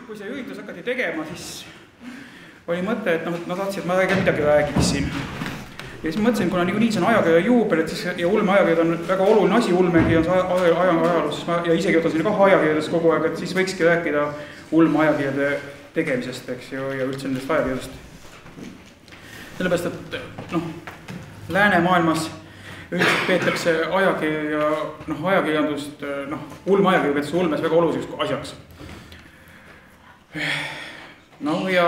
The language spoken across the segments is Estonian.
kui see üritus hakati tegema, siis oli mõte, et nad tahtsid, et ma midagi räägiksin. Ja siis mõtlesin, kuna nii see on ajakirja juubel, et siis, ja ulmeajakirjad on väga oluline asi, ulmegi on ajalus, ja isegi võtan sinna kah ajakirjades kogu aeg, et siis võikski rääkida ulmeajakirjade tegemisest, eks ju, ja üldse nendest ajakirjadest. Sellepärast, et läänemaailmas üldiselt peetakse ajakirjandust, ulmeajakirja peetakse ulmes väga oluliseks asjaks. Ja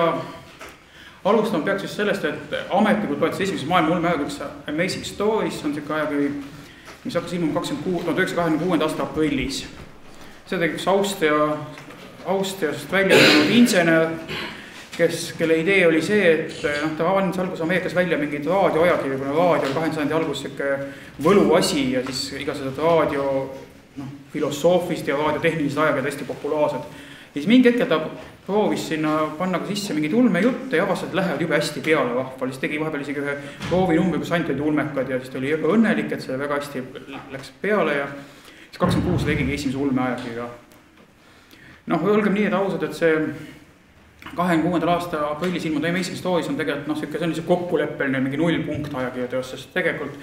alustama peaks siis sellest, et ametlikult võetakse esimeses maailma ulmeajakirjaks Amazing Stories, on selline ajakiri, mis hakkas ilmuma 1926. aasta aprillis. See tegi üks Austriast välja tulnud insener, kelle idee oli see, et ta andis alguses Ameerikas välja mingid raadioajakirju, kuna raadio 20. sajandi alguses võluasi ja siis igasugused raadio filosoofist ja raadiotehnilised ajakirjad hästi populaarsed. Ja siis mingi hetkel ta proovis sinna panna ka sisse mingid ulmejutte ja avastas, et lähevad jube hästi peale rahval. Siis tegi vahepeal isegi ühe proovinumbri, kus ainult olid ulmekad ja siis ta oli jube õnnelik, et see väga hästi läks peale ja siis 26 tegigi esimese ulmeajakirja. Olgem nii, et ausad, et see 26. aasta aprillis ilmunud Amazing Stories on tegelikult see on lihtsalt kokkuleppeline mingi 0 punkt ajakirja teos, sest tegelikult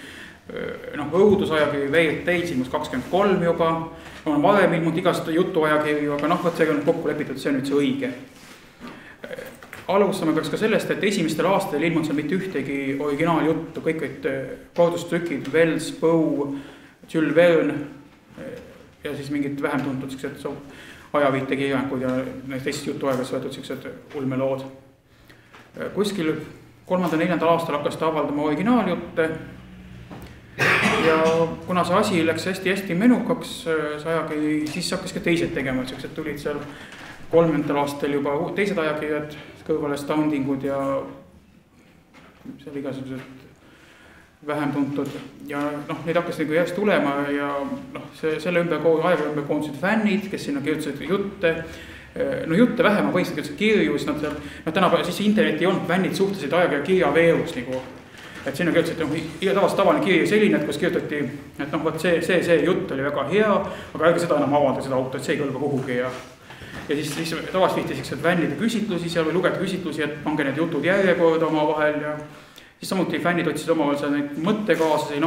õudusajakiri Weird Tales ilmus 23 juba, on varem ilmunud igast jutuajakirju, aga see on kokku lepitud, see on nüüd see õige. Alustame peaks ka sellest, et esimestel aastatel ilmunud seal mitte ühtegi originaaljuttu, kõik olid kordustrükid, Wells, Poe, Jules Verne ja siis mingid vähem tuntud ajaviitekirjanikud ja teisest jutuajagas võetud sellised ulmelood. Kuskil 3.-4. aastal hakkas ta avaldama originaaljutte ja kuna see asi läks hästi menukaks, siis hakkas ka teised tegema, et tulid seal 3. aastal juba teised ajakirjad, kõrval Astoundingud ja seal igasugused vähem tuntud ja neid hakkas järjest tulema ja selle ajakirja ümber koondusid fännid, kes sinna kirjutasid jutte. Jutte vähem on põhiliselt kirju, siis tänapäeval siis interneti ei olnud, fännid suhtlesid ajakirja kirjaveerus et sinna kirjutasid tavaline kiri selline, et kus kirjutati, et see jutt oli väga hea, aga ärge seda enam avada, seda auto, et see ei kõlba kuhugi ja siis tavaliselt vihti fännide küsitlusi seal või lugeda küsitlusi, et pange need jutud järjekorda oma vahel ja siis samuti fännid otsisid omavahel neid mõttekaaslasi,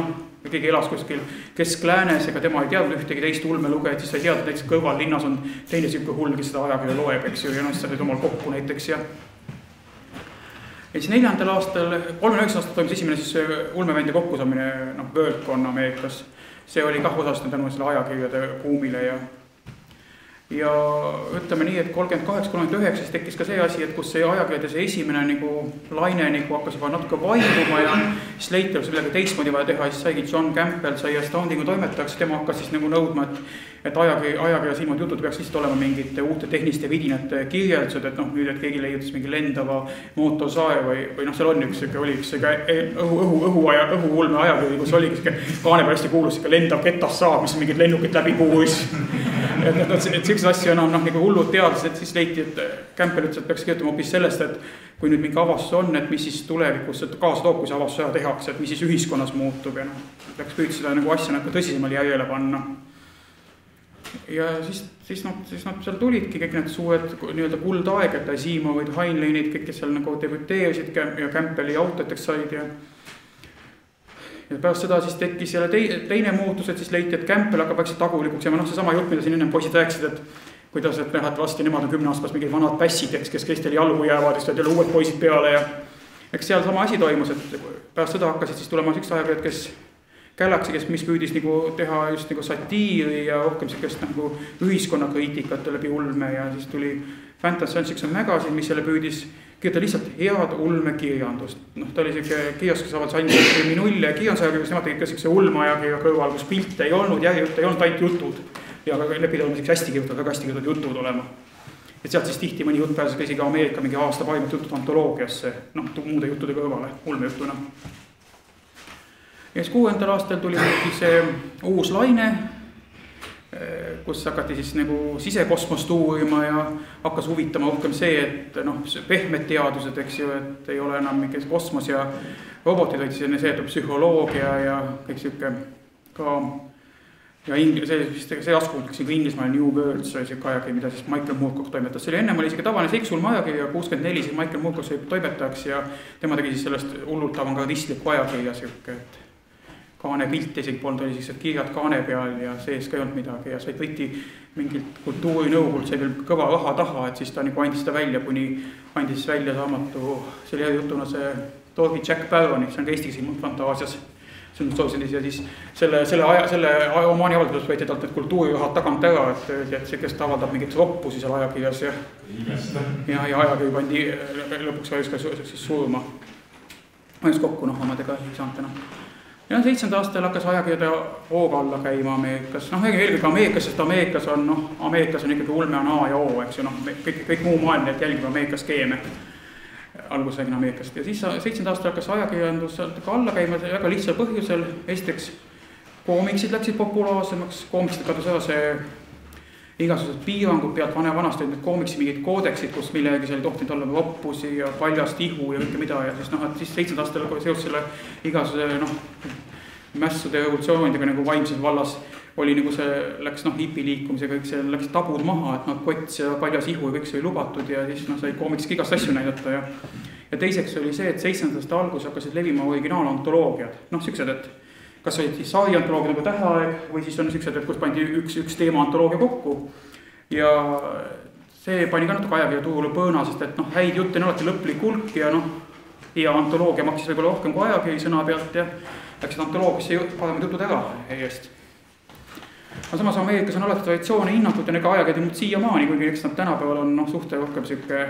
keegi elas kuskil Kesk-Läänes, ega tema ei teadnud ühtegi teist ulmelugejat, siis ta ei teadnud, et näiteks kõrval linnas on teine siuke hull, kes seda ajakirja loeb, eks ju, ja siis ta olid omal kokku näiteks ja siis 4. aastal, 39 aastal toimus esimene siis ulmevände kokkusaamine Worldcon Ameerikas. See oli kah osast tänu selle ajakirjade buumile ja ütleme nii, et 38-39 siis tekkis ka see asi, et kus see ajakirjade see esimene laine hakkas juba natuke vaibuma ja siis leiti, et midagi teistmoodi vaja teha, siis saigi John Campbell sai Astoundingu toimetajaks, tema hakkas siis nõudma, et ajakirjas ilmunud jutud peaks lihtsalt olema mingite uute tehniliste vidinate kirjeldused, et nüüd, et keegi leiutas mingi lendava mootorsae või seal on üks õhuulme ajakiri, kus oli Kaanepeal hästi kuulus lendav ketassaab, mis mingid lennukid läbi puuris. Et sellised asju enam hullud teadlased, siis leiti, et Campbell ütles, et peaks kirjutama hoopis sellest, et kui nüüd mingi avastus on, et mis siis tulevikus kaasa toob, kui see avastus ära tehakse, et mis siis ühiskonnas muutub ja peaks püüd seda asja tõsisemal järjele panna. Ja siis nad seal tulidki kõik need suured kuldaeg, et Asimovid, Heinleinid, kõik kes seal debüteerisid ja Campbelli autoteks said ja pärast seda siis tekkis jälle teine muutus, et siis leiti, et Campbell hakkab vaikselt tagulikuks ja see sama jutt, mida siin ennem poisid rääkisid, et kuidas, et vasti nemad on 10 aastas mingid vanad pässid, kes teistel jalgu jäävad, siis jälle uued poisid peale ja eks seal sama asi toimus, et pärast seda hakkasid siis tulema üks ajakirjad, kes Galaxy, mis püüdis teha just satiiri ja rohkem ühiskonnakriitikat läbi ulme ja siis tuli Fantasy Science Fiction Magazine, mis jälle püüdis kirjutada lihtsalt head ulmekirjandust. Ta oli kirjas, kes avaldas ainult kriiminulle ja kirjandusajakirjas, nemad tegid ka selline ulmeajakirja kõrval, kus pilte ei olnud, järjejutte ei olnud ainult jutud ja lepid olema hästi kirjutatud, väga hästi kirjutatud jutud olema. Et sealt siis tihti mõni jutt pääses isegi Ameerika mingi aasta parimat jutud antoloogiasse, muude juttude kõrvale, ulmejuttuna. Ja siis 6. aastal tuli see uus laine, kus hakati siis sisekosmost uurima ja hakkas huvitama rohkem see, et pehmed teadused, eks ju, et ei ole enam mingi kosmos ja robotid, vaid see psühholoogia ja kõik siuke ka ja see askutakse ka Inglismaal New Worlds, see ajakiri, mida siis Michael Moorcock toimetas. See oli ennem oli isegi tavaline seiksulma ajakiri ja 64 siis Michael Moorcock sai toimetajaks ja tema tegi siis sellest hullult avangardistlikku ajakirja siuke, et kaane pilt isegi polnud, oli siis kirjad kaane peal ja sees ka ei olnud midagi ja said võtti mingilt kultuurinõukogult, sai veel kõva raha taha, et siis ta nagu andis seda välja, kuni andis välja raamatu, see oli jutuna see Torgi Jack Barroni, see on ka Eestis fantaasias. Ja siis selle omaani avaldus võeti talt need kultuurirahad tagant ära, et see, kes ta avaldab mingit roppusi seal ajakirjas ja ajakiri pandi lõpuks vajus ka siis surma. Vajus kokku omadega ei saanud enam. Ja 7. aastal hakkas ajakirjade hooga alla käima Ameerikas. Eelkõige Ameerikas, sest Ameerikas on ikkagi ulme on A ja O, eks ju, kõik muu maailm jälgib Ameerikas skeeme. Alguses räägin Ameerikast ja siis 7. aastal hakkas ajakirjandus ka alla käima väga lihtsal põhjusel. Esiteks koomiksid läksid populaarsemaks, koomiksid kadus ära see igasugused piirangud pealt vanasti olid need koomiksi mingid koodeksid, kus millegi seal tohtinud olla roppusi ja paljast ihu ja kõike mida ja siis 7. aastal seos selle igasuguse mässude revolutsioonidega nagu vaimses vallas oli nagu see läks hipiliikumisega, kõik see läks tabud maha, et kots ja paljas ihu ja kõik see oli lubatud ja siis sai koomiks igast asju näidata ja teiseks oli see, et 7. algus hakkasid levima originaalantoloogiad. Siuksed, et kas olid siis sariantoloogia nagu Täheaeg või siis on siuksed, et kus pandi üks teema antoloogia kokku ja see pani ka natuke ajakirja turule põõna, sest et häid jutte on alati lõplik hulk ja antoloogia maksis võib-olla rohkem kui ajakiri sõna pealt ja läksid antoloogiasse paremad jutud ära järjest. Aga samas Ameerikas on alati traditsioone hinnatud ja nega ajakirjad muud siiamaani, kuigi eks nad tänapäeval on suhte rohkem siuke,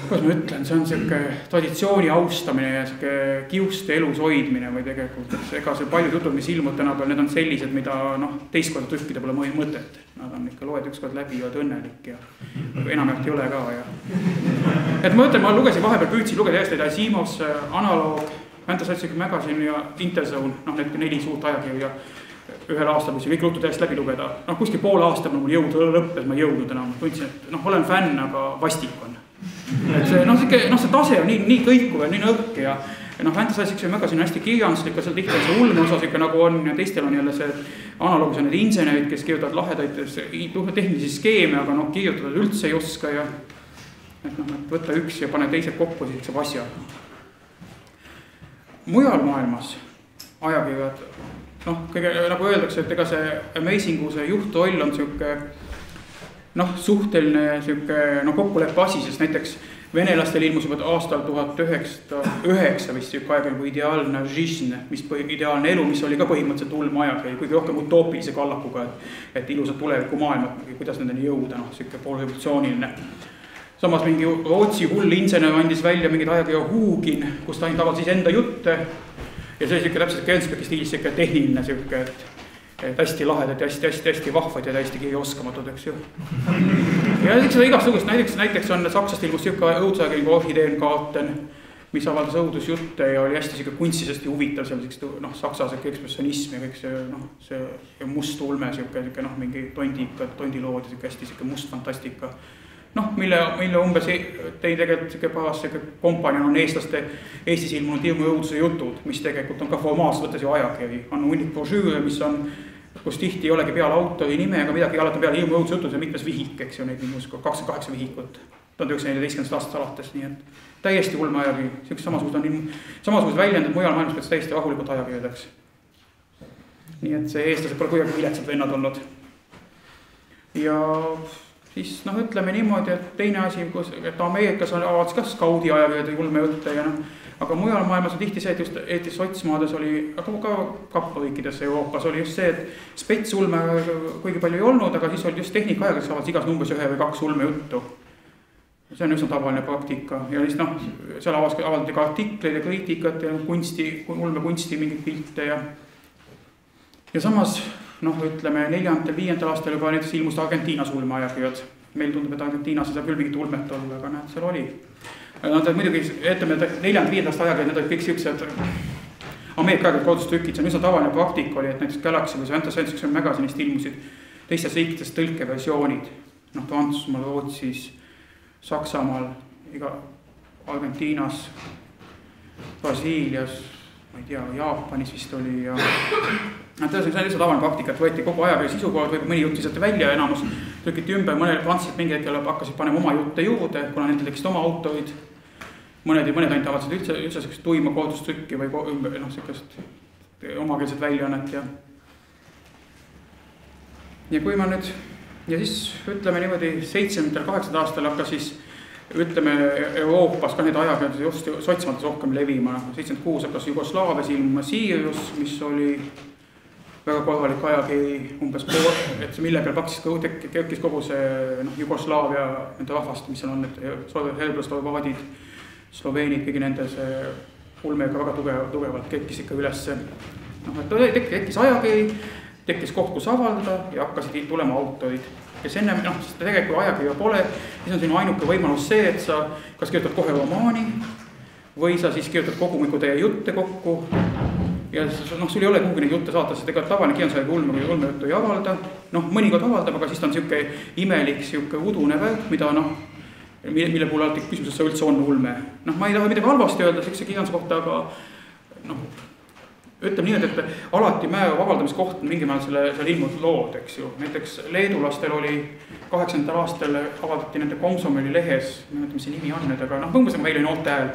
kuidas ma ütlen, see on siuke traditsiooni austamine ja siuke kiuste elus hoidmine või tegelikult, ega see paljud jutud, mis ilmud tänapäeval, need on sellised, mida teist korda trükkida pole mõtet. Nad on ikka loed üks kord läbi ja õnnelik ja enamjaolt ei ole ka ja. Et ma ütlen, ma lugesin vahepeal püüdsin lugeda järjest Asimovs, Analoog, Fantasy Magazine ja Interzone, need 4 suurt ajakirja ühel aastal võisin kõik lutud järjest läbi lugeda. Kuskil poole aasta mul jõud lõppes, ma ei jõudnud enam. Tundsin, et olen fänn, aga vastik on. Et see tase on nii kõikuv ja nii nõrk ja Fantasy Magazine on hästi kirjanduslik, seal tihti on see ulme osa nagu on ja teistel on jälle see analoogis on need insenerid, kes kirjutavad lahedaid tehnilisi skeeme, aga kirjutada üldse ei oska ja võtta üks ja pane teised kokku, siis saab asja. Mujal maailmas ajakirjad, nagu öeldakse, et ega see Amazingu see juhtroll on siuke suhteline kokkuleppe asi, sest näiteks venelastel ilmus juba aastal 1909 vist siuke ajakiri kui Ideaalne Жизнь, ideaalne elu, mis oli ka põhimõtteliselt ulme ajakiri, kuigi rohkem utoopilise kallakuga, et ilusad tuleviku maailmad, kuidas nendeni jõuda, siuke poolrevolutsiooniline. Samas mingi Rootsi hull insener andis välja mingid ajakirja Hugin, kus ta ainult avaldas siis enda jutte ja see oli siuke täpselt Kensbeki stiilis siuke tehniline siuke, et hästi lahedad ja hästi vahvad ja hästi kirjaoskamatud, eks ju. Ja seda igasugust, näiteks on Saksast ilmus siuke õudusajakiri nagu Orhideenkarten, mis avaldas õudusjutte ja oli hästi siuke kunstisesti huvitav, seal saksa ekspressionism ja kõik see must ulme, siuke mingi tondilood ja siuke hästi siuke must fantastika. Mille umbes tein tegelikult siuke paras kompanion on eestlaste Eestis ilmunud hirmu õuduse jutud, mis tegelikult on ka formaatselt võttes ju ajakiri. On hunnik brošüüre, mis on, kus tihti ei olegi peale autori nime, aga midagi alati peale hirmu õuduse jutud ja mitmes vihik, eks ju, neid 28 vihikut 1914. aastast alates, nii et täiesti ulme ajakiri. Siukest samasugused väljendid mujal maailmas peaks täiesti rahulikult ajakirjadeks. Nii et see eestlased pole kuidagi viletsad vennad olnud. Ja siis ütleme niimoodi, et teine asi, et Ameerikas on avaldus ka skaudi ajakirjade ulme jutte ja aga mujal maailmas on tihti see, et just Eestis sotsmaades oli, aga ka kappariikides Euroopas oli just see, et spetsulme kuigi palju ei olnud, aga siis oli just tehnika ajakirjas avaldas igas numbris 1 või 2 ulme juttu. See on üsna tavaline praktika ja siis seal avaldati ka artikleid ja kriitikat ja ulme kunsti mingid pilte ja samas ütleme 4.-5. aastal juba näiteks ilmus Argentiinas ulme ajakirjad. Meil tundub, et Argentiinas ei saa küll mingit ulmet olla, aga näed, seal oli. Nad muidugi, ütleme, 4.-5. aasta ajakirjad, need olid kõik siuksed Ameerika ajakirjad kodustrükid, see on üsna tavaline praktika oli, et näiteks Galaxy või Fantasy Magazine'ist ilmusid teistes riikides tõlkeversioonid. Prantsusmaal, Rootsis, Saksamaal, Argentiinas, Brasiilias, ma ei tea, Jaapanis vist oli ja See on lihtsalt tavaline praktika, et võeti kogu ajakirja sisukohad, või mõni jutt visati välja, enamus trükiti ümber, mõned prantslased mingi hetkel hakkasid panema oma jutte juurde, kuna nendel tekkisid oma autorid. Mõned ainult avatsid üldse sellist tuima kooldustrükki või sellist omakeelset väljaannet ja kui ma nüüd, ja siis ütleme niimoodi 7-8 aastal hakkas siis ütleme Euroopas ka need ajakirjad just sotsmates rohkem levima. 76 hakkas Jugoslaavias ilmuma Sirius, mis oli väga korralik ajakiri umbes pool, et mille peal kerkis kogu see Jugoslaavia nende rahvast, mis seal on need serblast, horvaadid, sloveenid, kõigi nende see ulmega väga tugevalt kerkis ikka ülesse. Tekkis ajakiri, tekkis koht, kus avaldada ja hakkasid tulema autorid. Kes enne, sest tegelikult kui ajakirja pole, siis on sinu ainuke võimalus see, et sa kas kirjutad kohe romaani või sa siis kirjutad kogumiku teie jutte kokku ja sul ei ole kuhugi neid jutte saata, sest tegelikult tavaline kirjandusaeg ulmejuttu ei avalda. Mõnikord avaldab, aga siis ta on siuke imelik, siuke udune värk, mida mille puhul alati küsimus, et see üldse on ulme. Ma ei taha midagi halvasti öelda see kirjanduse kohta, aga ütleme nii, et alati määrab avaldamiskoht mingi määral seal ilmud lood, eks ju. Näiteks leedulastel oli 80. aastal avaldati nende Komsomoli lehes, mis see nimi on nüüd, aga põmbus nagu meil oli noolte hääl,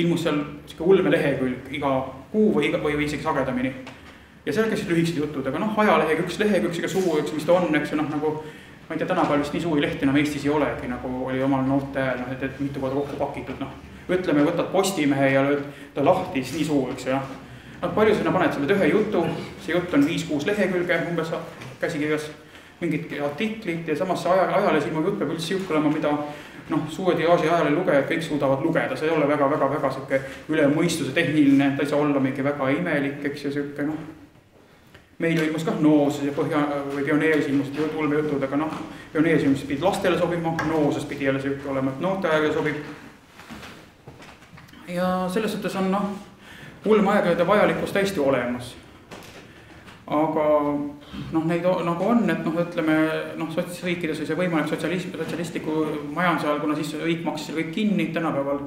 ilmus seal ulme lehekülg iga kuu või isegi sagedamini. Ja seal käisid lühikesed jutud, aga ajalehega üks lehekülg, siga suur, mis ta on, eks ju, nagu ma ei tea, tänapäeval vist nii suuri lehti enam Eestis ei olegi, nagu oli omal noolte hääl, et mitu korda kokku pakitud, Ütleme, võtad Postimehe ja lööd ta lahti, siis nii suur, eks ju, palju sinna paned selle ühe jutu, see jutt on 5-6 lehekülge umbes käsikirjas, mingid artiklid ja samas ajalehes ilma jutt peab üldse siuke olema, mida suure tiraaži ajalehe lugejad kõik suudavad lugeda, see ei ole väga siuke üle mõistuse tehniline, ta ei saa olla mingi väga imelik, eks ja siuke meil ilmus ka Nooses ja või Pioneeris ilmusid ulmejutud, aga Pioneeris ilmus pidi lastele sobima, Nooses pidi jälle siuke olema, et noorte ajakirja sobib. Ja selles suhtes on ulmeajakirjade vajalikkus täiesti olemas. Aga neid nagu on, et ütleme, sotsriikides oli see võimalik sotsialistliku majanduse all, kuna siis riik maksis kõik kinni, tänapäeval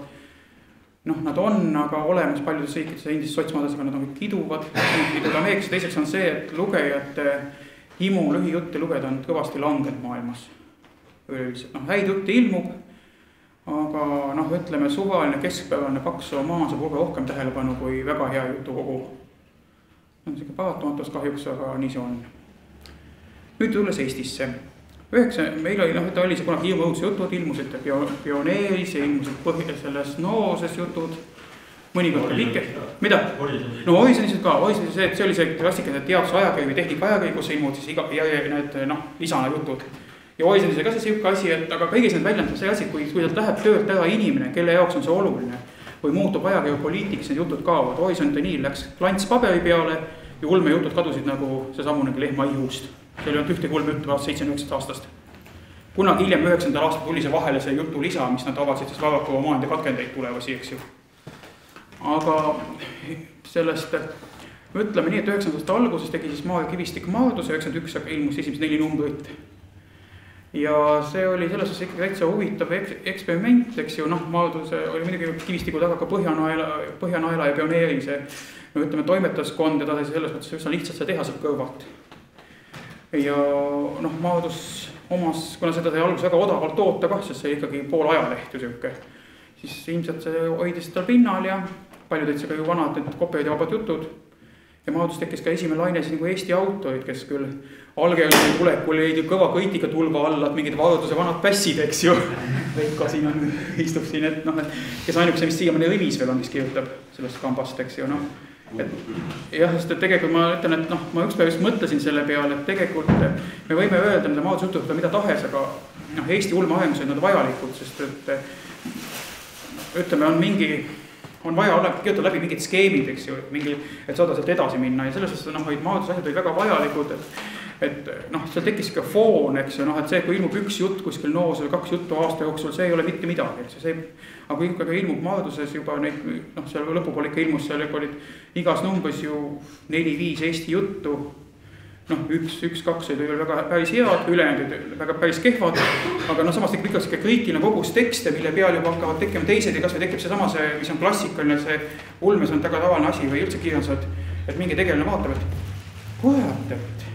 nad on, aga olemas paljudes riikides ja endis sotsmaades, aga nad on kõik kiduvad. Teiseks on see, et lugejate himu lühijutte lugeda on kõvasti langenud maailmas. Häid jutte ilmub, aga ütleme, suvaline keskpäevane paks romaan saab rohkem tähelepanu kui väga hea jutukogu. On siuke paratamatus kahjuks, aga nii see on. Nüüd tulles Eestisse. Meil oli see kunagi hirmuõuduse jutud, ilmusid Pioneeris ja ilmusid selles Nooses jutud. Mõnikord ka liike. Mida? Orisonis ka. See oli see klassikaline teaduse ajakiri või tehnika ajakiri, kus ilmud siis need lisana jutud. Ja Orisonis oli ka see siuke asi, et aga kõigis need väljendab see asi, kui sealt läheb töölt ära inimene, kelle jaoks on see oluline või muutub ajakirja poliitiks, need jutud kaovad. Orisont nii läks klants paberi peale ja ulmejutud kadusid nagu see samunegi lehma ihust. See oli ühte ulmejutu 79 aastast. Kunagi hiljem 9. aastal tuli see vahele see jutu lisa, mis nad avasid siis Varraku romaanide katkendeid tulevasi, eks ju. Aga sellest ütleme nii, et 9. aasta alguses tegi siis Maarja Kivistik Maardus, 91 ilmus esimesed 4 numbrit. Ja see oli selles suhtes ikka täitsa huvitav eksperiment, eks ju, Maardus oli midagi Kivistiku taga ka Põhjanaela ja Pioneeri see, ütleme, toimetaskond ja ta sai selles mõttes üsna lihtsalt see teha sealt kõrvalt. Ja Maardus omas, kuna seda sai algus väga odavalt toota kah, sest see ikkagi pool ajaleht ju siuke, siis ilmselt see hoidis tal pinnal ja paljud olid ka ju vanad need kopeid ja vabad jutud. Ja Maardus tekkis ka esimene laine siis nagu Eesti autorid, kes küll algeõlise tulekul jäid kõva kõitika tulva alla, et mingid varduse vanad pässid, eks ju. Veiko siin on, istub siin, et kes ainukese vist siiamaani Rivis veel on, kes kirjutab sellest kambast, eks ju. Jah, sest et tegelikult ma ütlen, et ma ükspäev just mõtlesin selle peale, et tegelikult me võime öelda nende Maarduse jutud mida tahes, aga Eesti ulmearengus on nad vajalikud, sest et ütleme, on vaja kirjutada läbi mingid skeemid, eks ju, et saada sealt edasi minna ja selles mõttes Maarduse asjad olid väga vajalikud, et seal tekkis ka foon, eks ju, et see, kui ilmub üks jutt kuskil noos või 2 juttu aasta jooksul, see ei ole mitte midagi, eks ju, aga kui ikka ilmub Maarduses juba neid, seal lõpupool ikka ilmus, seal olid igas numbris ju 4-5 Eesti juttu, 1-2 olid veel väga päris head, ülejäänud väga päris kehvad, aga samas tekib ikka kriitiline kogus tekste, mille peal juba hakkavad tekkima teised ja kas või tekib seesama see, mis on klassikaline, see ulmes on väga tavaline asi või üldse kirjandus, et mingi tegelane vaatab, et kurat, et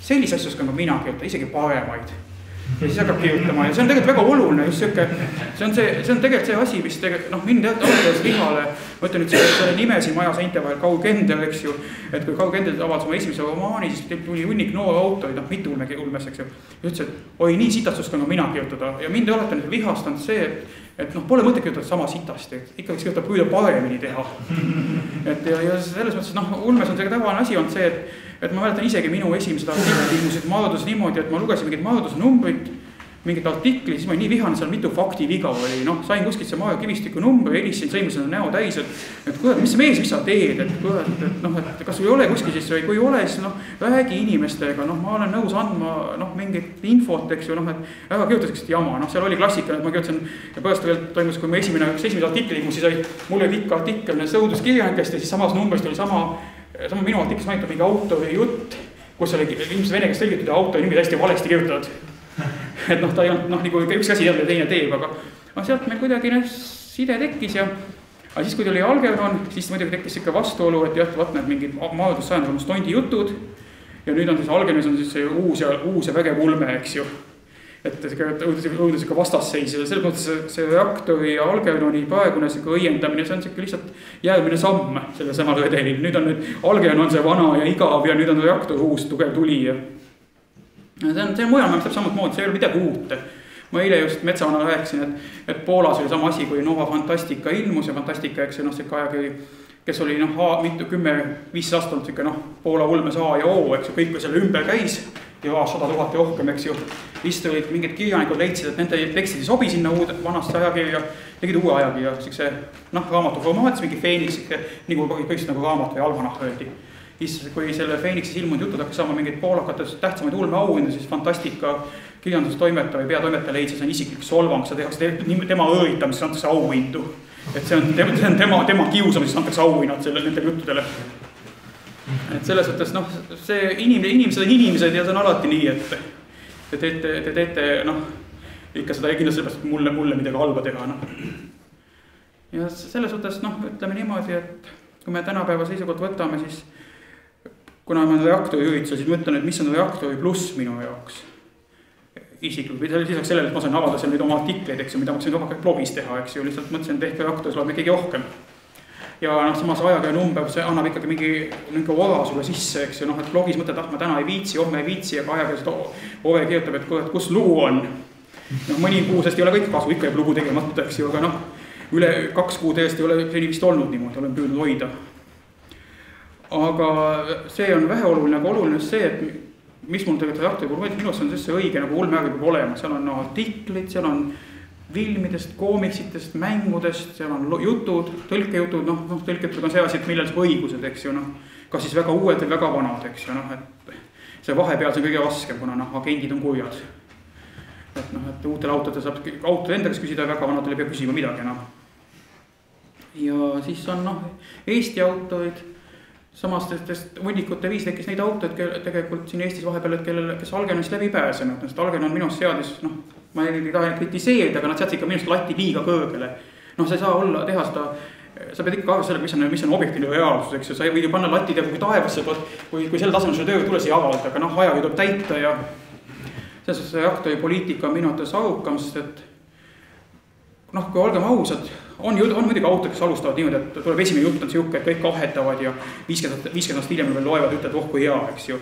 sellise asja oskan ka mina kirjutada, isegi paremaid. Ja siis hakkab kirjutama ja see on tegelikult väga oluline, just siuke, see on tegelikult see asi, mis tegelikult, mind algas vihale, ma ütlen nüüd selle nime siin maja seinte vahel, Kaur Kendel, eks ju, et kui Kaur Kendel avaldas oma esimese romaani, siis tuli hunnik noor autorid, mitu ulmes, eks ju, ja ütles, et oi, nii sitast oskan ka mina kirjutada ja mind alati on vihastanud see, et pole mõtet kirjutada sama sitasti, et ikkagi kirjutab püüda paremini teha. Ja selles mõttes, ulmes on see tavaline asi olnud see, et ma mäletan isegi minu esimesed artiklid ilmusid Maardus niimoodi, et ma lugesin mingit Maarduse numbrit, mingit artikli, siis ma nii vihane, seal mitu fakti viga oli, sain kuskilt see Maarja Kivistiku numbri, helistasin, sõimasin selle näo täis, et kurat, mis mees, mis sa teed, et kurat, et kas sul ei ole kuskil siis või kui ei ole, siis räägi inimestega, ma olen nõus andma mingit infot, eks ju, et väga kirjutaseks jama, seal oli klassika, et ma kirjutasin ja põhjast veel toimus, kui ma esimene artikli, siis oli mul oli pikk artikkel sõuduskirjanikest ja siis samas numbrist oli sama minu artiklis mainitud mingi autori jutt, kus oli ilmselt vene keeles tõlgitud ja autori nimi täiesti valesti kirjutatud. Et ta ei olnud, nagu üks asi teab ja teine teeb, aga sealt meil kuidagi side tekkis ja siis kui tuli Algernon, siis muidugi tekkis ikka vastuolu, et jah, vaat need mingid Maardus-sajandus Tondi jutud ja nüüd on siis Algernonis on siis see uus ja vägev ulme, eks ju. Et õudus ikka vastasseis ja selles mõttes see reaktori ja Algernoni praegune õiendamine, see on lihtsalt järgmine samm selle samal redelil. Nüüd on Algernon see vana ja igav ja nüüd on reaktor uus tugev tuli ja see on mujal, ma mõtleb samad moodi, see ei ole midagi uut. Ma eile just Metsavanal rääkisin, et Poolas oli sama asi, kui Nova Fantastika ilmus ja Fantastika, eks see ajakiri, kes oli 10-15 aastat olnud Poola ulmes A ja O, eks ju, kõik selle ümber käis ja 100 000 ja rohkem, eks ju. Vist olid mingid kirjanikud leidsid, et nende tekstid ei sobi sinna vanasse ajakirja, tegid uue ajakirja, siukse raamatu formaadis, mingi Phoenix, nagu kõik nagu raamat või almanah öeldi. Kui selle Phoenixis ilmunud jutud hakkas saama mingid poolakates tähtsamaid ulmeauhindu, siis Fantastika kirjandustoimetaja või peatoimetaja leidis, see on isiklik solvang, see tehakse tema õõritamiseks, antakse auhindu. Et see on tema kiusamiseks, antakse auhinnad nendele juttudele. Et selles mõttes, see inimesed on inimesed ja see on alati nii, et te teete, ikka seda kindlasti sellepärast, et mulle midagi halba teha, Ja selles mõttes, ütleme niimoodi, et kui me tänapäeva seisukolt võtame, siis kuna ma reaktori ürituse, siis mõtlen, et mis on reaktori pluss minu jaoks isiklikult. Lisaks sellele, et ma sain avada seal nüüd oma artikleid, eks ju, mida ma sain oma blogis teha, eks ju, lihtsalt mõtlesin, et ehk reaktoris loeb ikkagi rohkem. Ja samas ajakirja number, see annab ikkagi mingi ora sulle sisse, eks ju, et blogis mõtled, ma täna ei viitsi, homme ei viitsi, aga ajakirjas ove kirjutab, et kus lugu on. Mõni kuu sest ei ole kõik kasu, ikka jääb lugu tegemata, eks ju, aga üle 2 kuud eest ei ole seni vist olnud niimoodi, olen püüdnud hoida. Aga see on vähe oluline, aga oluline see, et mis mul tegelikult reaktori puhul mõtleb, minus on see õige nagu ulmeaeg peab olema, seal on artiklid, seal on filmidest, koomiksitest, mängudest, seal on jutud, tõlkejutud, tõlkejutud on see asi, et millel saab õigused, eks ju, kas siis väga uued või väga vanad, eks ju, et see vahepeal see on kõige raskem, kuna agendid on kurjad. Et uutel autodel saab autod endakas küsida, väga vanadel ei pea küsima midagi enam. Ja siis on Eesti autoid, samastest võdikute viis tekkis neid autoid tegelikult siin Eestis vahepeal, et kes Algernonist läbi pääsenud. Algernon minust seadis, ma ei taha kritiseerida, aga nad seadsid ikka minust latti liiga kõõgele. Sa ei saa teha seda, sa pead ikka arvas sellega, mis on objektiivne reaalsus, eks ju. Sa võid ju panna latti teha kui taevasse, kui selle tasemel selle töö tuleb siia avaldada, aga ajaga tuleb täita ja selles reaktori poliitika on minu arvates arukam, sest et kui olgem ausad, on muidugi autod, kes alustavad niimoodi, et tuleb esimene jutt on siuke, et kõik ahetavad ja 50 aastat hiljem veel loevad, ütled, kui hea, eks ju.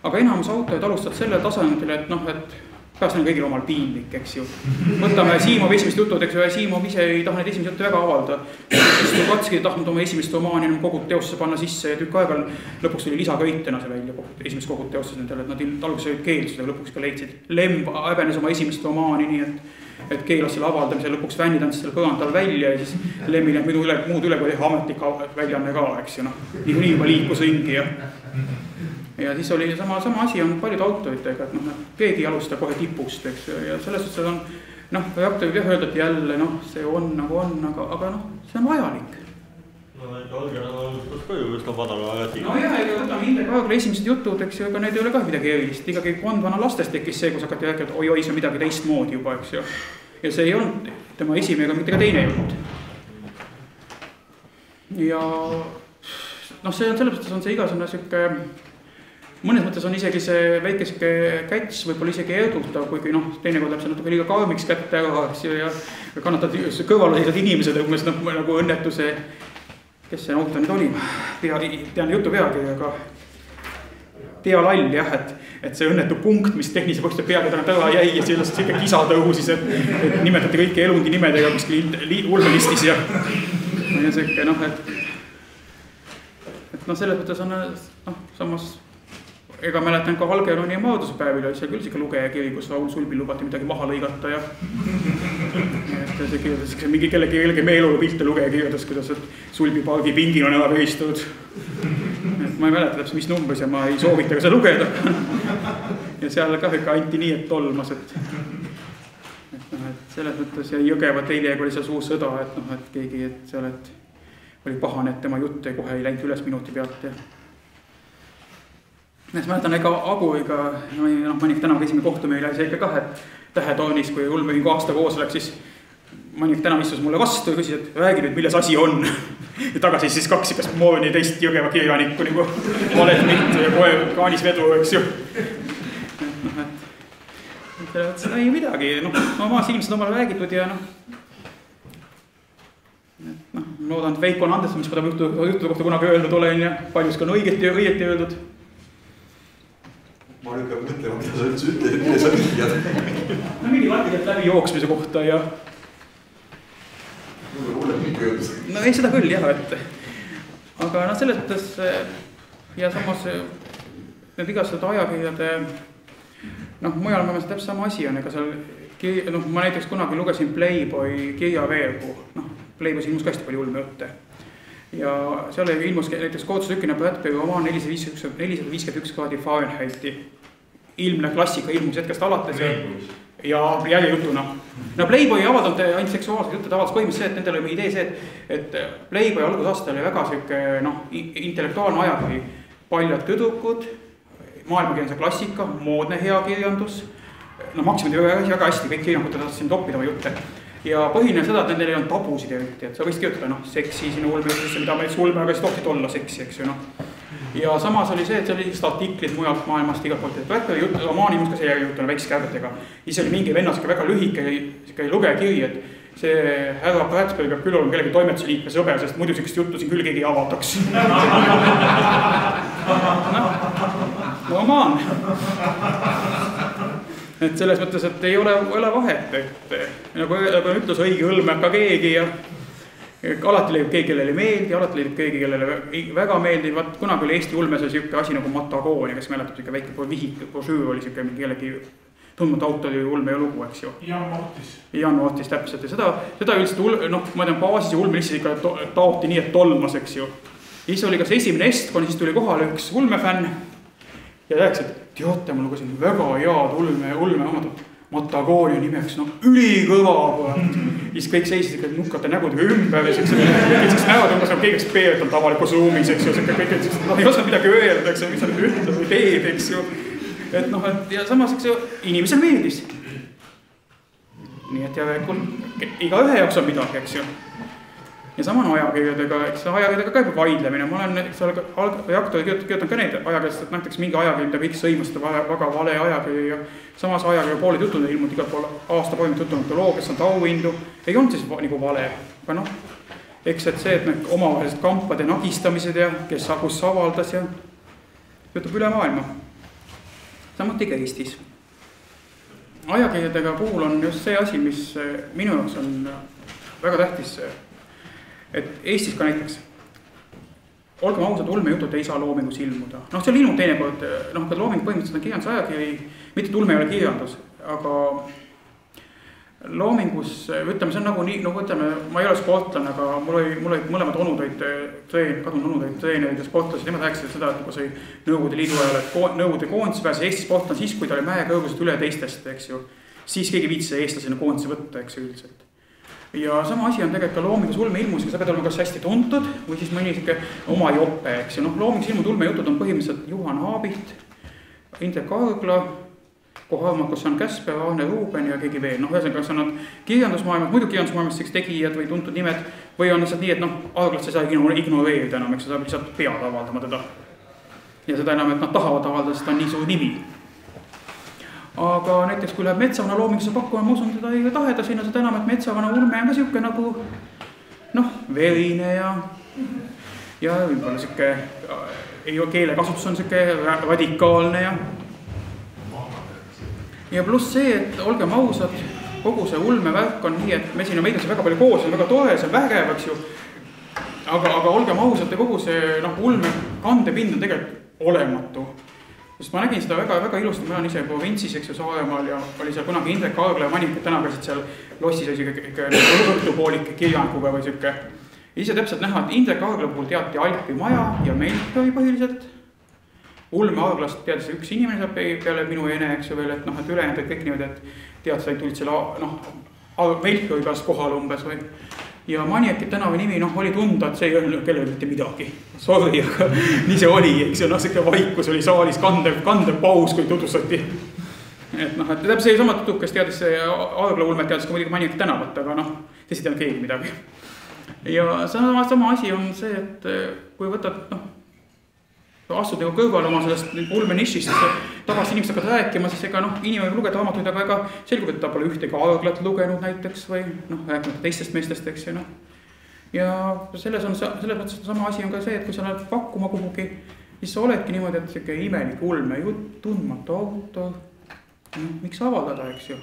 Aga enamus autoid alustavad selle tasandile, et pääs neil kõigil omal piinlik, eks ju. Võtame Siimov esimest jutud, eks ju, ja Siimov ise ei taha neid esimest juttu väga avalda. Katski ei tahtnud oma esimest romaani kogud teosse panna sisse ja tükk aega lõpuks tuli lisaköitena see välja esimest kogud teosses nendele, et nad alguses olid keelsused ja lõpuks ka leidsid. Lemb häbenes oma esimest romaani nii, et keelas selle avaldamise lõpuks fännid andsid selle põrandal välja ja siis Lemmil jääb muud üle, kui teha ametlik väljanne ka, eks ju, nii juba liikus ringi ja siis oli sama asi on paljud autoritega, et keegi ei alusta kohe tipust, eks ju, ja selles suhtes on, reaktori peab öelda, et jälle, see on nagu on, aga see on vajalik. Algernon alustas ka ju just madala ajaga. Jah, ega võtame Indrek Aegla esimesed jutud, eks ju, ega need ei ole ka midagi erilist. Ikkagi Kondvana lastest tekkis see, kus hakati rääkida, et oi, see on midagi teistmoodi juba, eks ju. Ja see ei olnud tema esimene ega mitte ka teine jutt. Ja see on selles mõttes on see igasugune siuke mõnes mõttes on isegi see väike siuke käts võib-olla isegi edutav, kuigi teinekord läheb see natuke liiga karmiks kätte ära, eks ju, ja kannatavad kõrval seisvad inimesed, umbes nagu õnnetuse, kes see auto nüüd oli, tean jutu peagi, aga pealall jah, et see õnnetu punkt, mis tehnilise põhjustel peale ära jäi ja sellest siuke kisa tõusis, et nimetati kõiki elundi nimedega kuskil ulmelistis ja siuke et selles mõttes on samas ega mäletan ka Valge Anoni maaduspäevil oli seal küll siuke lugejakiri, kus Raul Sulbil lubati midagi maha lõigata ja see kirjutas mingi kellegi meeleolu pilte lugeja kirjutas, kuidas Sulbi pargi pingil on ära vehistatud. Ma ei mäleta täpselt, mis numbris ja ma ei soovita ka seda lugeda. Ja seal ka ikka anti nii, et tolmas, et selles mõttes ja Jõgeva teilega oli seal suur sõda, et keegi, et seal, oli pahane, et tema jutt kohe ei läinud üles minuti pealt ja ma mäletan, ega Aguriga, Manik Tänav käisime kohtumile ja see ikka ka, et Tähetoonis, kui Ulmeühingu aasta koosolek, siis Manik Tänav istus mulle vastu ja küsis, et räägi nüüd, milles asi on. Ja tagasi siis kaks ikast mooni teist Jõgeva kirjanikku nagu Valet Mitt ja kohe Kaanis Vedu, eks ju. Et ei midagi, maas inimesed omale räägitud ja loodan, et Veiko on andestam, mis ma juhtude kohta kunagi öeldud olen ja paljus ka on õieti öeldud. Ma nüüd peab mõtlema, mida sa üldse ütled, mille sa viiad. Mingi latigelt läbi jooksmise kohta ja mulle hullem ikka öeldus. Ei, seda küll jah, aga selles mõttes ja samas need igasugused ajakirjade mujal ma täpselt sama asi on, ega seal ma näiteks kunagi lugesin Playboy kirjaveergu, Playboy's ilmus ka hästi palju ulmejutte ja seal ilmus näiteks koodusükina Bradbury romaan 451 kraadi Fahrenheiti ilmne klassika ilmus hetkest alates ja järjejutuna. Playboy avaldanud ainult seksuaalsed jutud avaldas põhimõtteliselt see, et nendel oli idee see, et Playboy algusaasta oli väga siuke intellektuaalne ajakiri, paljad tüdrukud, maailmakirjanduse klassika, moodne hea kirjandus, maksime väga hästi, kõik kirjanikud tahtsid toppida oma jutte. Ja põhine seda, et nendel ei olnud tabusid eriti, et sa võisid kirjutada seksi sinu ulmejutusse, mida me ulme, aga siis tohtid olla seksi, eks ju Ja samas oli see, et see oli artiklid mujalt maailmast igalt poolt, et Bradbury romaan ilmus ka see järjejutuna väikse kärbetega. Ise oli mingi vennas väga lühike lugejakiri, et see härra Bradbury peab küll olema kellegi toimetuse liikme sõber, sest muidu sellist juttu siin küll keegi ei avaldaks. Romaan. Et selles mõttes, et ei ole vahet, et nagu ütles õige õlme ka keegi ja alati leidub keegi, kellele ei meeldi, alati leidub keegi, kellele väga meeldib. Kunagi oli Eesti ulmes siuke asi nagu Matagoonia, kes mäletab siuke väike vihik, brošüür oli siuke kellegi tundmatu autori ulme ja lugu, eks ju. Jan Mortis täpselt ja seda üldiselt, ma tean, baasis ja ulme lihtsalt ikka taoti nii, et tolmas, eks ju. Ja siis oli kas esimene Estkon, siis tuli kohale üks ulmefänn ja rääkis, et teate, ma lugesin väga head ulme omadab Matagoonia nimeks, ülikõva. Siis kõik seisid ikka nukkate nägudega ümber ja kõik näevad umbes keegi speetalt avalikus ruumis, eks ju. Kõik ei osa midagi öelda, eks ju, mis sa nüüd ütled või teed, eks ju. Ja samas, eks ju, inimesel meeldis. Nii et järelikult iga ühe jaoks on midagi, eks ju. Ja sama on ajakirjadega, eks ajakirjadega ka juba vaidlemine. Ma olen näiteks reaktori kirjutan ka neid ajakirjadest, et näiteks mingi ajakirja, mida kõik sõimast väga vale ajakirja ja samas ajakirja pooled jutud ilmunud igal pool aasta poiminud jutuntoloogias on auhindu. Ei olnud siis nagu vale, aga eks et see, et me omavahelised kampade nagistamised ja kes kus avaldas ja juhtub üle maailma. Samuti ka Eestis. Ajakirjadega puhul on just see asi, mis minu jaoks on väga tähtis. Et Eestis ka näiteks, olgem ausad, ulmejutud ei saa loomingus ilmuda. Seal ilmub teinekord, ka looming põhimõtteliselt on kirjandus ajakiri, mitte et ulme ei ole kirjandus, aga loomingus, ütleme, see on nagu nii, ütleme, ma ei ole sportlane, aga mul oli mõlemad kadunud onudaid treenerid ja sportlased, nemad rääkisid seda, et kui sai Nõukogude Liidu ajal, et Nõukogude koondise pääses Eesti sportlane siis, kui ta oli mäekõrgused üle teistest, eks ju, siis keegi viitsi eestlasena koondise võtta, eks ju üldiselt. Ja sama asi on tegelikult ka loomingus ulme ilmus, sa pead olema kas hästi tuntud või siis mõni siuke oma jope, eks ju. Loomingus ilmud ulmejutud on põhimõtteliselt Juhan Aabilt, Indrek Argla, Markus Jan Käsper, Arne Ruuben ja keegi veel. Ühesõnaga, kas on nad kirjandusmaailmas, muidu kirjandusmaailmas tegijad või tuntud nimed või on lihtsalt nii, et Arglat sa ei saa ignoreerida enam, eks sa saab lihtsalt pead avaldama teda. ja seda enam, et nad tahavad avaldada, sest ta on nii suur nimi. Aga näiteks kui läheb metsavana loominguse pakkuma, ma usun, teda ei taheta sinna, seda enam, et metsavana ulme on ka siuke nagu verine ja võib-olla siuke keelekasutus on siuke radikaalne ja pluss see, et olgem ausad, kogu see ulmevärk on nii, et me siin on veidasi väga palju koos, see on väga tore, see on vägev, eks ju. Aga olgem ausad, kogu see ulme kandepind on tegelikult olematu. Sest ma nägin seda väga ilusti, ma olen ise provintsis, eks ju, Saaremaal ja oli seal kunagi Indrek Aagla ja Mannikad täna käisid seal lossis ikka õhtupoolik kirjanikuga või siuke. Ja ise täpselt näha, et Indrek Aagla puhul teati Alpi maja ja Melchiori põhiliselt. Ulme Aaglast teadis üks inimene saab peale minu ene, eks ju veel, et ülejäänud kõik niimoodi, et tead, sa ei tulid selle Melchiori pärast kohal umbes või. Ja Mannikad tänava nimi oli tunda, et see ei öelnud kellele mitte midagi. Sorry, aga nii see oli, eks ju, siuke vaikus oli saalis, kandev paus, kui tutvustati. Et täpselt see sama tutukas teadis see Aagla ulmet teadis ka muidugi Mannikad tänavat, aga siis ei teadnud keegi midagi. Ja sama asi on see, et kui võtad, astud nagu kõrval oma sellest ulme nišist, tagasi inimesed hakkad rääkima, siis ega inimene võib lugeda raamatuid, aga ega selgub, et ta pole ühtegi Aaglat lugenud näiteks või rääkinud teistest meestest, eks ju. Ja selles mõttes sama asi on ka see, et kui sa lähed pakkuma kuhugi, siis sa oledki niimoodi, et siuke imelik ulme jutt, tundmatu autor, miks avaldada, eks ju.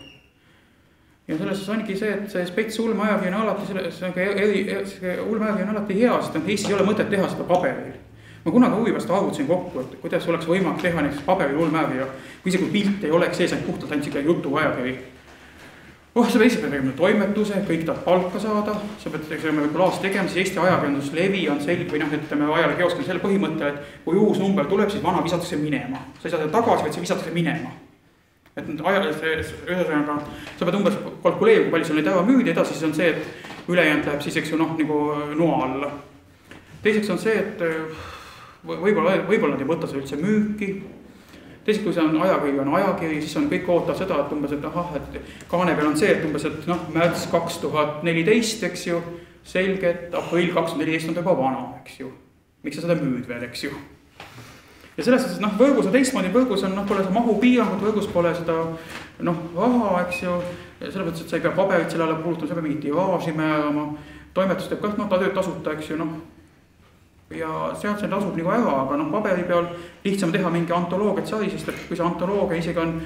Ja selles ongi see, et see spets ulmeajakiri on alati hea, sest Eestis ei ole mõtet teha seda paberil. Ma kunagi huvipast arvutasin kokku, et kuidas oleks võimalik teha näiteks paberil ulmeajakiri, kui isegi pilt ei oleks sees, ainult puhtalt ainult siuke jutuajakiri. Sa pead ise tegema toimetuse, kõik tahad palka saada, sa pead klaas tegema, siis Eesti ajakirjanduslevi on selge või ütleme ajalehe kiosk on selle põhimõttel, et kui uus number tuleb, siis vana visatakse minema. Sa ei saa seda tagasi, vaid see visatakse minema. Et ühesõnaga, sa pead umbes kalkuleerima, kui palju sul neid ära müüdi, edasi siis on see, et ülejäänud läheb siis, eks ju, nagu noa alla. Teiseks on see, et võib-olla nad ei võta seda üldse müüki. Teiseks, kui see on ajakiri, siis on kõik ootab seda, et umbes, et kaane peal on see, et umbes, et märts 2014, eks ju, selge, et aprill 2014 on juba vana, eks ju. Miks sa seda müüd veel, eks ju. Ja selles, et võrgus on teistmoodi, võrgus on, pole see mahu piirangut, võrgus pole seda raha, eks ju. Selle mõttes, et sa ei pea paberit selle alla puulutama, sa peab mingit tiraaži määrama, toimetus teeb ka, ta tööd tasuta, eks ju, ja sealt see tasub nagu ära, aga paberi peal lihtsam teha mingi antoloogiat sai, sest et kui see antoloogia isegi on,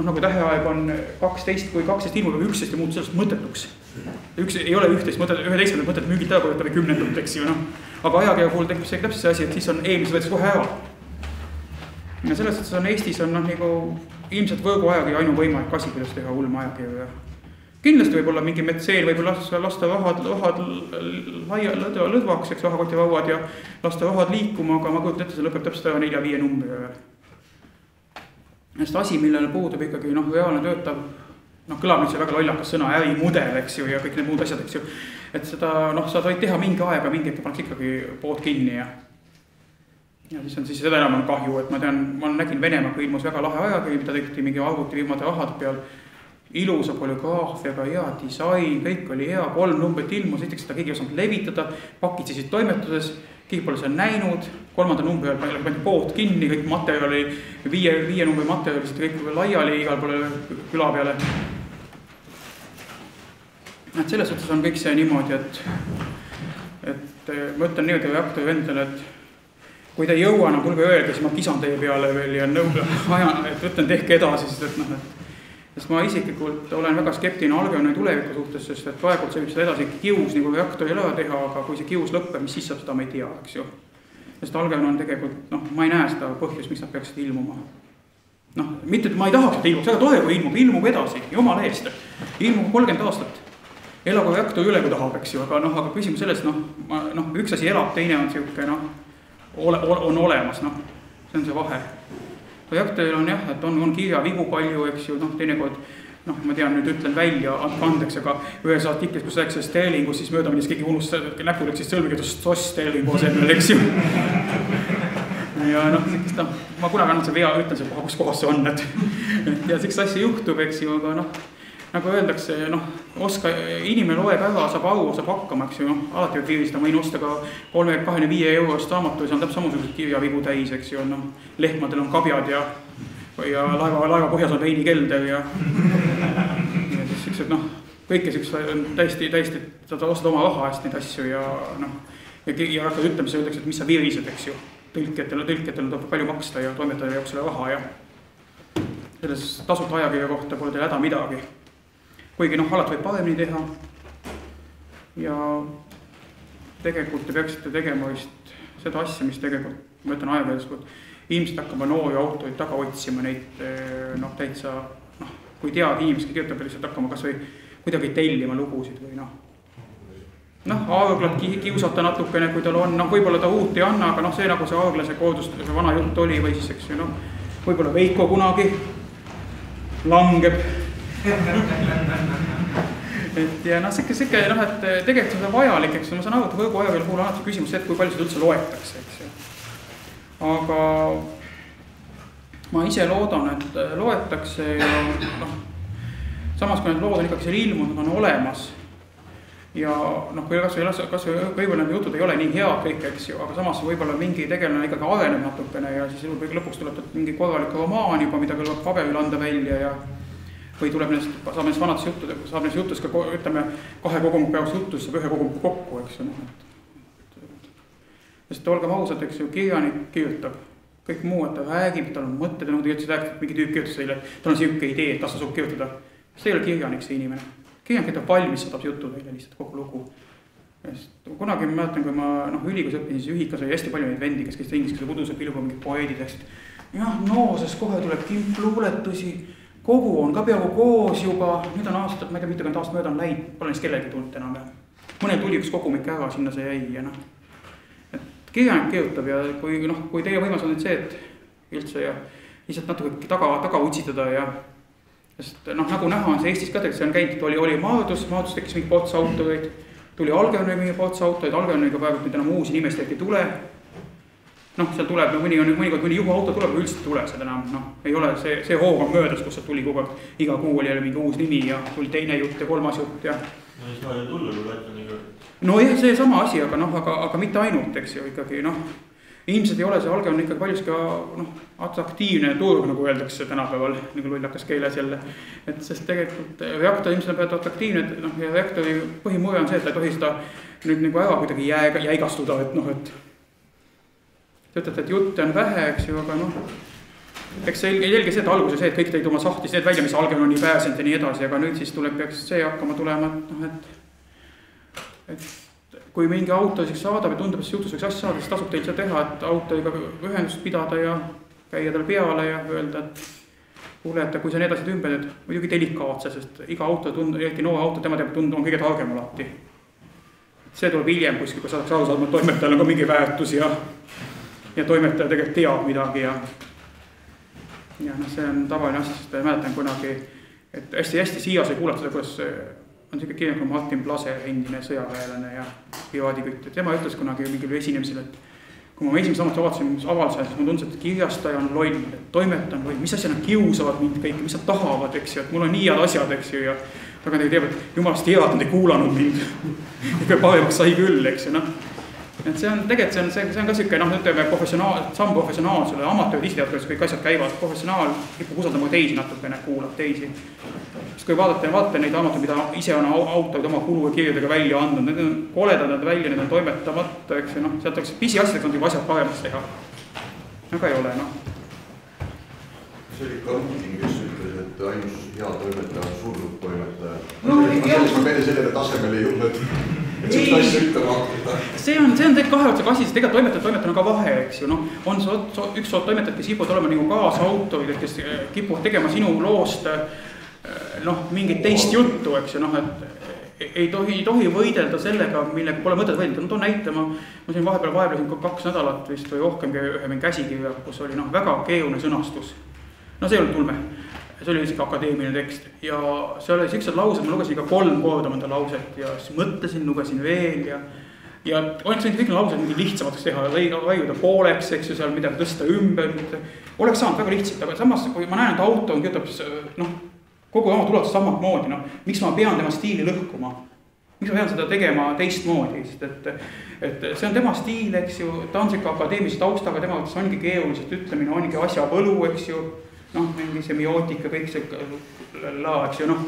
nagu täheaeg on 12, kui 12 ilmub, 11 ja muud sellest mõttetuks. Ei ole 11 mõtet müügit ära põletab 10, eks ju, aga ajakirja puhul tekib see täpselt see asi, et siis on eelmise võetakse kohe ära. Ja selles, et Eestis on nagu ilmselt võrgu ajakirja ainuvõimalik asi, kuidas teha ulme ajakirja. Kindlasti võib olla mingi metseel, võib lasta rahad lõdvaks, eks rahakotirauad ja lasta rahad liikuma, aga ma kujutan ette, see lõpeb täpselt ära 4-5 numbri. Sest asi, millele puudub ikkagi reaalne töötav, kõlab nüüd see väga lollakas sõna, ärimudel, eks ju, ja kõik need muud asjad, eks ju. Et seda, sa võid teha mingi aega, mingi hetk paneks ikkagi pood kinni ja siis on siis seda enam on kahju, et ma nägin Venemaaga ilmus väga lahe ajakiri, mida tegiti mingi arvutifirmade rahad peal, ilusa polügraafiaga, hea disain, kõik oli hea, 3 numbrit ilmus, esiteks seda keegi ei osanud levitada, pakitsesid toimetuses, keegi pole seda näinud, 3. numbri pandi pood kinni, kõik materjali, 5 numbri materjali, kõik laiali igal poole küla peale. Et selles suhtes on kõik see niimoodi, et ma ütlen niimoodi reaktori endale, et kui te ei jõua, tulge öelge, siis ma kisan teie peale veel ja et ütlen tehke edasi, sest ma isiklikult olen väga skeptiline Algeoni tuleviku suhtes, sest et praegult see võib seda edasi kius nagu reaktori ära teha, aga kui see kius lõppeb, mis siis saab, seda ma ei tea, eks ju. Sest Algeon on tegelikult, ma ei näe seda põhjust, miks nad peaksid ilmuma. Mitte, et ma ei tahaks, et ilmub, väga tohe, kui ilmub edasi, jumala eest. Ilmub 30 aastat. Elagu reaktor üle, kui tahab, eks ju, aga küsimus selles, üks asi elab, teine on siuke, on olemas, see on see vahe. Reaktoril on jah, et on kirja vigu palju, eks ju, teinekord, ma tean, nüüd ütlen välja, andke andeks, aga ühes artiklis, kus rääkis Sterlingus, siis mööda minnes keegi unustas, näppu läksis sõlmikidust soss Sterlingu asemel, eks ju. Ja ma kunagi annan see vea, ütlen see, kus kohas see on, ja sellist asja juhtub, eks ju, aga nagu öeldakse, inimene loeb ära, saab aru, saab hakkama, eks ju, alati võib viiristada, ma võin osta ka 25 eurost raamatu ja see on täpselt samasugused kirjavigu täis, eks ju, lehmadel on kabjad ja laeva põhjas on veinikelder ja siis siuksed, kõike siuksed on täiesti, sa ostad oma raha eest neid asju ja hakkad ütlema, see öeldakse, et mis sa virised, eks ju. Tõlkjatele tuleb palju maksta ja toimetaja jaoks selle raha ja selles tasuta ajakirja kohta pole teil häda midagi. Kuigi alati võib paremini teha ja tegelikult te peaksite tegema vist seda asja, mis tegelikult, ma ütlen ajakirjas, ilmselt hakkama noori autoid taga otsima neid täitsa, kui tead inimesed kirjutab lihtsalt hakkama kas või kuidagi tellima lugusid või Aarglad kiusata natukene, kui tal on, võib-olla ta uut ei anna, aga see nagu see Aarglase koodust, see vana jutt oli või siis, eks ju, võib-olla Veiko kunagi langeb. Et ja sikke, et tegelikult on vajalik, eks ju, ma saan aru, et võrgu ajakirja puhul alati küsimus see, et kui palju seda üldse loetakse, eks ju. Aga ma ise loodan, et loetakse ja samas kui need lood on ikkagi seal ilmunud, on olemas. Ja kui kas või võib-olla need jutud ei ole nii head kõik, eks ju, aga samas võib-olla mingi tegelane ikkagi areneb natukene ja siis lõpuks tuleb mingi korralik romaan juba, mida tuleb paberil anda välja ja või saab neist vanadest jutus ka, ütleme, 2 kogumiku peaks jutus saab 1 kogumiku kokku, eks ju. Sest olgem ausad, eks ju, kirjanik kirjutab kõik muu, et ta räägib, tal on mõtted, nagu te ütlesid, et mingi tüüp kirjutas teile, tal on siuke idee, et tas ta suub kirjutada. See ei ole kirjanik, see inimene. Kirjanik on valmis, saadab jutu teile lihtsalt kogu lugu. Kunagi ma mäletan, kui ma ülikoolis õppisin, siis ühikas oli hästi palju neid vendi, kes käisid ringis, kes udused pilguga mingid poeedid läksid. Sest kohe tuleb kimpluuletusi, kogu on ka peaaegu koos juba, nüüd on aastat, ma ei tea, mitukümmend aastat mööda on läinud, pole neist kellegi tulnud enam. Mõnel tuli üks kogumik ära, sinna see jäi ja kirjanik kirjutab ja kui teie võimas on nüüd see, et üldse ja lihtsalt natuke taga utsitada ja sest nagu näha on see Eestis ka, see on käinud, oli Maardus tekkis mingi potsa autoreid, tuli Algeonööga mingi potsa autoreid, Algeonööga praegu nüüd enam uusi nimesteid ei tule. Seal tuleb, mõnikord mõni juhuauto tuleb, või üldse tule seda enam, ei ole see hoog on möödas, kus tuli kogu aeg, iga kuu oli jälle mingi uus nimi ja tuli teine jutt ja 3. jutt ja no ei saa ju tulla, kui laita nii ka. No jah, see sama asi, aga mitte ainult, eks ju, ikkagi, ilmselt ei ole see Algeon ikkagi paljus ka atraktiivne turg, nagu öeldakse tänapäeval, nagu lollakas keeles jälle. Et sest tegelikult reaktor ilmselt on pealt atraktiivne, ja reaktori põhimõe on see, et ta ei tohi seda nüüd nagu ära kuidagi jäigastuda, et te ütlete, et jutte on vähe, eks ju, aga eks see ei jälge see, et alguse see, et kõik tõid oma sahtis need välja, mis Algeon on nii pääsenud ja nii edasi, aga nüüd siis peaks see hakkama tulema, et kui mingi auto saadab ja tundub, et see jutus võiks asja saada, siis tasub teil seda teha, et autoiga ühendust pidada ja käia tal peale ja öelda, et kuule, et kui sa need asjad ümber, et muidugi delikaatse, sest iga auto, eriti noore auto, tema teab, on kõige targem alati. See tuleb hiljem kuskil, kui saadaks aru saadma, et toimetajal on ka mingi väärtus ja toimetaja tegelikult teab midagi ja see on tavaline asja, sest mäletan kunagi, et hästi siia sai kuulata seda, kuidas on selline kirjanik kui Martin Plase, endine sõjaväelane ja pivaadikütt. Tema ütles kunagi mingil esinemisel, et kui ma esimest avaldasin, siis ma tundsin, et kirjastaja on loll, et toimetaja on loll, mis asja nad kiusavad mind kõik, mis nad tahavad, eks ju, et mul on nii head asjad, eks ju, ja tagantagi teab, et jumalast head, nad ei kuulanud mind. Ikka paremaks sai küll, eks ju, Et see on tegelikult see on ka siuke ütleme samm professionaalsele, amatööd ise teavad, kõik asjad käivad, professionaal kipub usaldama teisi natukene, kuulab teisi. Sest kui vaadata neid amatööd, mida ise on autoid oma kulu ja kirjadega välja andnud, need on koledad nad välja, need on toimetamata, eks ju, sealt oleks pisiasjadeks on juba asjad paremaks teha. Aga ei ole, See oli Karutin, kes ütles, et ainus hea toimetaja on surnud toimetaja. Ma meile sellele tasemele ei jõudnud, et seda asja ütlema hakata. See on tegelikult kahe otsa kasi, sest tegelikult toimetaja on ka vahe, eks ju. On üks toimetajad, kes kipuvad olema nagu kaasautorid, kes kipuvad tegema sinu loost mingit teist juttu, eks ju, et ei tohi võidelda sellega, millega pole mõtet võidelda. Toon näite, ma siin vahepeal 2 nädalat vist või rohkemgi ühe mingi käsikirja, kus oli väga keeruline sõnastus. See ei olnud tulme, see oli isegi akadeemiline tekst ja see oli siuksed laused, ma lugesin ka 3 korda mõnda lauset ja siis mõtlesin, lugesin veel ja oleks võinud kõik laused mingi lihtsamateks teha, raiuda pooleks, eks ju, seal midagi tõsta ümber, oleks saanud väga lihtsalt, aga samas, kui ma näen, et auto on kirjutab kogu raamat ulatus samat moodi, noh, miks ma pean tema stiili lõhkuma? Miks ma pean seda tegema teistmoodi, sest et see on tema stiil, eks ju, ta on siuke akadeemilise taustaga, tema mõttes ongi keeruliselt ütlemine, ongi asja võlu, eks ju, noh, mingi semiootika, kõik see eks ju, noh,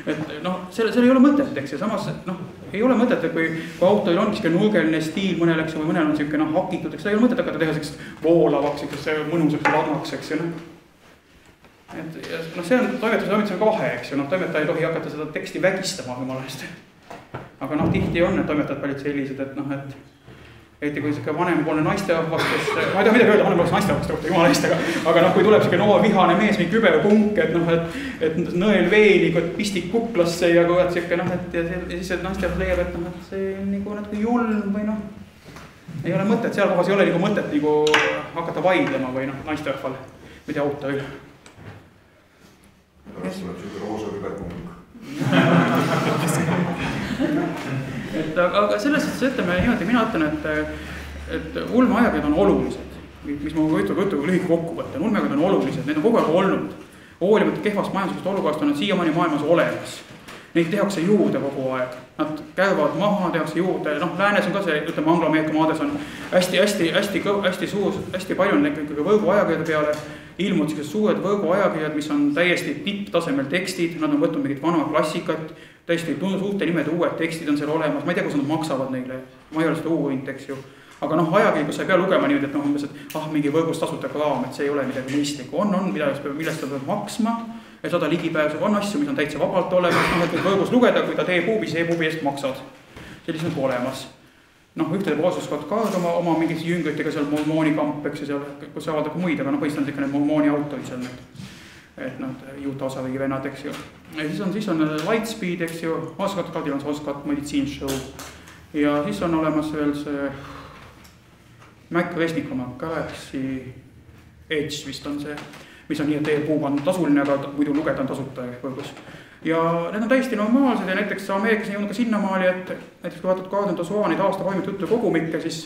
et noh, sellel ei ole mõtet, eks ju, samas, noh, ei ole mõtet, et kui autoril on siuke nurgeline stiil mõnel, eks ju, või mõnel on siuke, noh, hakitud, eks, ei ole mõtet hakata teha siukest voolavaks, siukest mõnusaks ladnaks, eks ju, noh. Et ja, noh, see on toimetuse ka vahe, eks ju, noh, toimetaja ei tohi hakata seda teksti vägistama jumala eest. Aga noh, tihti on need toimetajad paljud sellised, et noh, et eriti kui siuke vanempoolne naisterahvas, kes, ma ei tea midagi öelda vanempoolne naisterahvast kohta, jumala eest, aga noh, kui tuleb siuke noor vihane mees, mingi küberpunk, et noh, et nõel veeli, pistik kuklasse ja kui siuke noh, et ja siis et naisterahvas leiab, et noh, et see on nagu natuke julm või noh, ei ole mõtet, seal kohas ei ole nagu mõtet nagu hakata vaidlema või noh, naisterahval, mida autoril. Pärast tuleb siuke roosa küberpunk. Et aga selles suhtes ütleme niimoodi, mina ütlen, et ulmeajakirjad on olulised, mis ma jutu lühike kokkuvõtte, ulmeajakirjad on olulised, need on kogu aeg olnud. Hoolimata kehvast majandusest olukorrast on nad siiamaani maailmas olemas. Neid tehakse juurde kogu aeg, nad käivad maha, tehakse juurde, noh, läänes on ka see, ütleme, Anglo-Ameerika maades on hästi suur, hästi palju on ikkagi võrguajakirjade peale ilmud sellised suured võrguajakirjad, mis on täiesti tipptasemel tekstid, nad on võtnud mingit vana klassikat, täiesti suurte nimede uued tekstid on seal olemas, ma ei tea, kus nad maksavad neile, ma ei ole seda uurinud, eks ju. Aga noh, ajakiri, kus sa ei pea lugema niimoodi, et noh, umbes, et mingi võrgus tasuta kraam, et see ei ole midagi mõistlikku. On, millest ta peab maksma, et saada ligipääsu, on asju, mis on täitsa vabalt olemas, noh, et kui võrgus lugeda, kui ta e-puubi, siis e-puubi eest maksad. Sellised on olemas. Noh, ühte teeb Aasoskott ka oma mingis jüngritega seal Mormooni kamp, eks ju seal, kus saavad ka muid, aga noh, põhiliselt on ikka need Mormooni autorid seal need. Et nad Utah osariigi vennad, eks ju. Ja siis on Lightspeed, eks ju, Aasoskottil on see Aasoskott meditsiinshow. Ja siis on olemas veel see Mac Resnick oma Galaxy Edge vist on see, mis on nii, et e-puub on tasuline, aga muidu lugeda on tasuta võrgus. Ja need on täiesti normaalsed ja näiteks Ameerikas jõudnud ka sinnamaali, et näiteks kui vaatad Gardner Dozoanid aasta poimitud juttu kogumikke, siis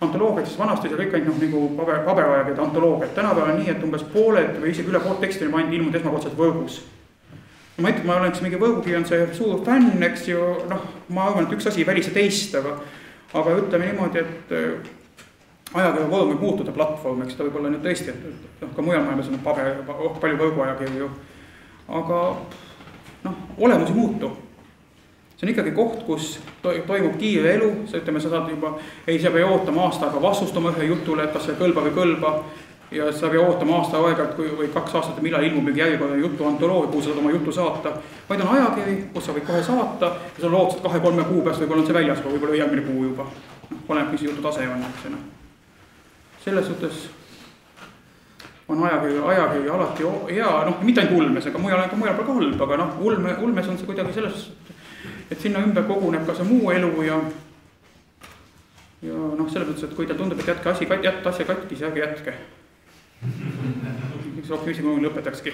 antoloogiad, siis vanasti see kõik ainult nagu paberajakirjade antoloogiad. Tänapäeval on nii, et umbes pooled või isegi üle poolt teksti on ainult ilmunud esmakordselt võrgus. Ma ütlen, ma olen mingi võrgugi on see suur fänn, eks ju, noh, ma arvan, et üks asi välise teist, aga ütleme niimoodi, et ajakirja vorm võib muutuda platvorm, eks ta võib olla nüüd tõesti, et ka mujal maailmas on palju võrguajakirju, aga noh, olemus ei muutu. See on ikkagi koht, kus toimub kiire elu, ütleme, sa saad juba, sa pea ootama aasta aega vastustama ühe jutule, et kas see kõlba või kõlba, ja sa pea ootama aasta aega või 2 aastat, millal ilmub mingi järjekordne jutu antoloogia, kuhu sa saad oma jutu saata, vaid on ajakiri, kus sa võid kohe saata, ja sa lootsid 2-3 kuu pärast, võib-olla on see väljas, võib-olla järgmine kuu juba. Oleneb, mis jutu tase on, selles suhtes on ajakiri alati hea, noh, mitte ainult ulmes, aga mujal pole ka halb, aga noh, ulmes on see kuidagi selles, et sinna ümber koguneb ka see muu elu ja noh, selles mõttes, et kui ta tundub, et jätta asja katki, siis ärge jätke. Miks optimismi lõpetakski.